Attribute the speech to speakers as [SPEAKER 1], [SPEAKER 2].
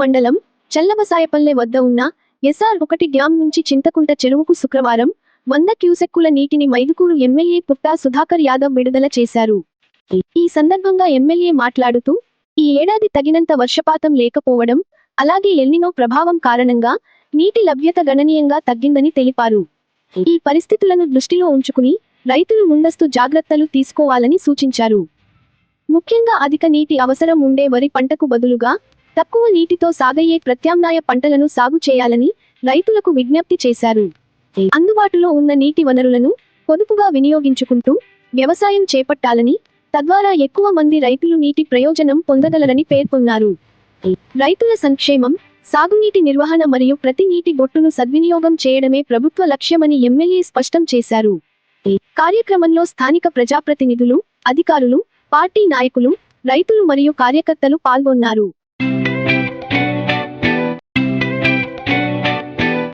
[SPEAKER 1] మండలం చల్లబసాయపల్లె వద్ద ఉన్న SR-1 డ్యాం నుంచి చింతకుంట చెరువుకు శుక్రవారం 100 క్యూసెక్కుల నీటిని మైదుకూరు ఎమ్మెల్యే పుట్టా సుధాకర్ యాదవ్ విడుదల చేశారు. ఈ సందర్భంగా ఎమ్మెల్యే మాట్లాడుతూ, ఈ ఏడాది తగినంత వర్షపాతం లేకపోవడం, అలాగే ఎల్నినో ప్రభావం కారణంగా నీటి లభ్యత గణనీయంగా తగ్గిందని తెలిపారు. ఈ పరిస్థితులను దృష్టిలో ఉంచుకుని రైతులు ముందస్తు జాగ్రత్తలు తీసుకోవాలని సూచించారు. ముఖ్యంగా అధిక నీటి అవసరం ఉండే వరి పంటకు బదులుగా తక్కువ నీటితో సాగయ్యే ప్రత్యామ్నాయ పంటలను సాగు చేయాలని రైతులకు విజ్ఞప్తి చేశారు. అందుబాటులో ఉన్న నీటి వనరులను పొదుపుగా వినియోగించుకుంటూ వ్యవసాయం చేపట్టాలని, తద్వారా ఎక్కువ మంది రైతులు నీటి ప్రయోజనం పొందగలరని పేర్కొన్నారు. రైతుల సంక్షేమం, సాగునీటి నిర్వహణ మరియు ప్రతి నీటి బొట్టును సద్వినియోగం చేయడమే ప్రభుత్వ లక్ష్యమని ఎమ్మెల్యే స్పష్టం చేశారు. కార్యక్రమంలో స్థానిక ప్రజాప్రతినిధులు, అధికారులు, పార్టీ నాయకులు, రైతులు మరియు కార్యకర్తలు పాల్గొన్నారు.